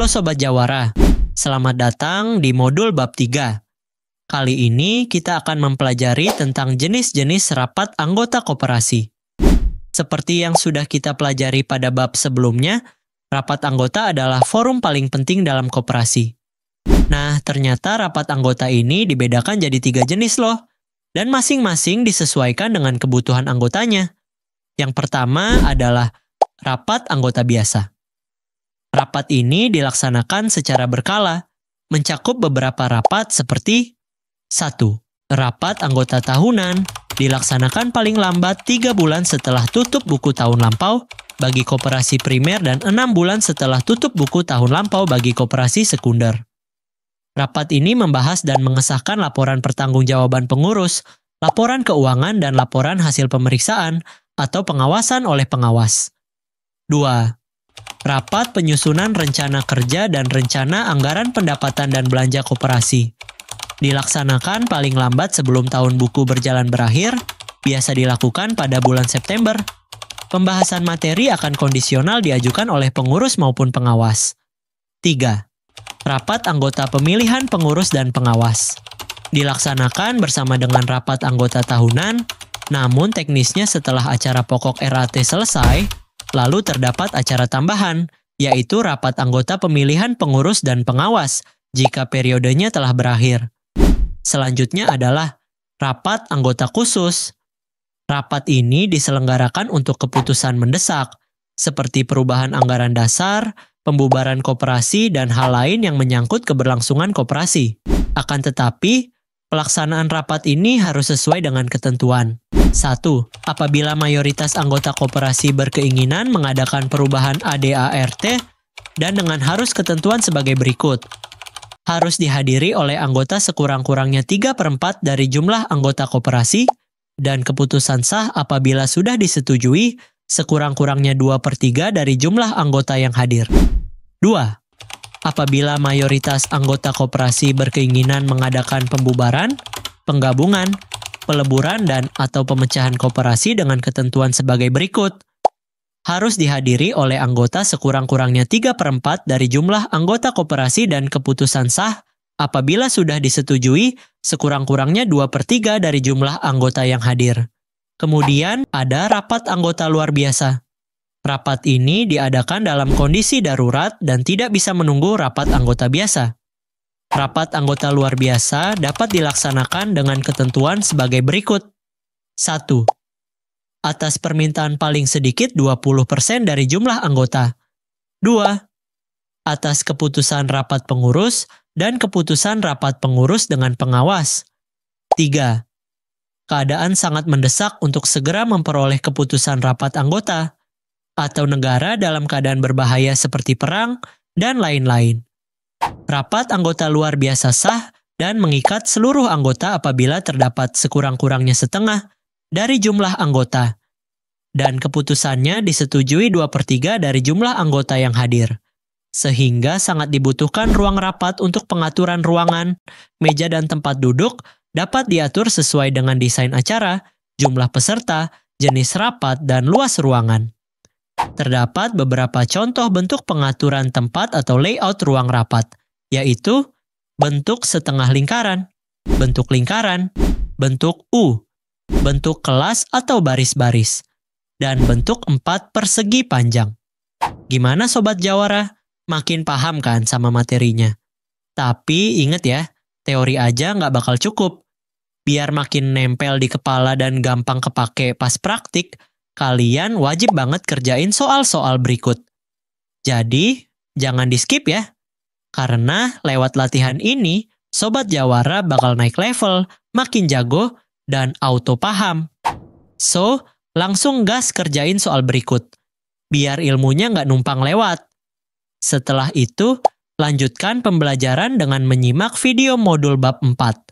Halo Sobat Jawara, selamat datang di modul bab 3. Kali ini kita akan mempelajari tentang jenis-jenis rapat anggota koperasi. Seperti yang sudah kita pelajari pada bab sebelumnya, rapat anggota adalah forum paling penting dalam koperasi. Nah, ternyata rapat anggota ini dibedakan jadi 3 jenis loh, dan masing-masing disesuaikan dengan kebutuhan anggotanya. Yang pertama adalah rapat anggota biasa. Rapat ini dilaksanakan secara berkala, mencakup beberapa rapat seperti 1. Rapat anggota tahunan, dilaksanakan paling lambat 3 bulan setelah tutup buku tahun lampau bagi koperasi primer dan 6 bulan setelah tutup buku tahun lampau bagi koperasi sekunder. Rapat ini membahas dan mengesahkan laporan pertanggungjawaban pengurus, laporan keuangan dan laporan hasil pemeriksaan atau pengawasan oleh pengawas. 2. Rapat penyusunan rencana kerja dan rencana anggaran pendapatan dan belanja koperasi. Dilaksanakan paling lambat sebelum tahun buku berjalan berakhir, biasa dilakukan pada bulan September. Pembahasan materi akan kondisional diajukan oleh pengurus maupun pengawas. 3. Rapat anggota pemilihan pengurus dan pengawas. Dilaksanakan bersama dengan rapat anggota tahunan, namun teknisnya setelah acara pokok RAT selesai, lalu terdapat acara tambahan, yaitu rapat anggota pemilihan pengurus dan pengawas jika periodenya telah berakhir. Selanjutnya adalah rapat anggota khusus. Rapat ini diselenggarakan untuk keputusan mendesak, seperti perubahan anggaran dasar, pembubaran koperasi, dan hal lain yang menyangkut keberlangsungan koperasi. Akan tetapi, pelaksanaan rapat ini harus sesuai dengan ketentuan. 1. Apabila mayoritas anggota koperasi berkeinginan mengadakan perubahan ADART dan dengan harus ketentuan sebagai berikut. Harus dihadiri oleh anggota sekurang-kurangnya 3/4 dari jumlah anggota koperasi dan keputusan sah apabila sudah disetujui sekurang-kurangnya 2/3 dari jumlah anggota yang hadir. 2. Apabila mayoritas anggota koperasi berkeinginan mengadakan pembubaran, penggabungan, peleburan dan atau pemecahan koperasi dengan ketentuan sebagai berikut. Harus dihadiri oleh anggota sekurang-kurangnya 3/4 dari jumlah anggota koperasi dan keputusan sah apabila sudah disetujui sekurang-kurangnya 2/3 dari jumlah anggota yang hadir. Kemudian ada rapat anggota luar biasa. Rapat ini diadakan dalam kondisi darurat dan tidak bisa menunggu rapat anggota biasa. Rapat anggota luar biasa dapat dilaksanakan dengan ketentuan sebagai berikut. 1. Atas permintaan paling sedikit 20% dari jumlah anggota. 2. Atas keputusan rapat pengurus dan keputusan rapat pengurus dengan pengawas. 3. Keadaan sangat mendesak untuk segera memperoleh keputusan rapat anggota, atau negara dalam keadaan berbahaya seperti perang, dan lain-lain. Rapat anggota luar biasa sah dan mengikat seluruh anggota apabila terdapat sekurang-kurangnya setengah dari jumlah anggota, dan keputusannya disetujui 2/3 dari jumlah anggota yang hadir, sehingga sangat dibutuhkan ruang rapat untuk pengaturan ruangan, meja dan tempat duduk dapat diatur sesuai dengan desain acara, jumlah peserta, jenis rapat, dan luas ruangan. Terdapat beberapa contoh bentuk pengaturan tempat atau layout ruang rapat, yaitu bentuk setengah lingkaran, bentuk lingkaran, bentuk U, bentuk kelas atau baris-baris, dan bentuk 4 persegi panjang. Gimana Sobat Jawara? Makin paham kan sama materinya? Tapi ingat ya, teori aja nggak bakal cukup. Biar makin nempel di kepala dan gampang kepake pas praktik, kalian wajib banget kerjain soal-soal berikut. Jadi, jangan di-skip ya. Karena lewat latihan ini, Sobat Jawara bakal naik level, makin jago, dan auto paham. So, langsung gas kerjain soal berikut. Biar ilmunya nggak numpang lewat. Setelah itu, lanjutkan pembelajaran dengan menyimak video modul bab 4.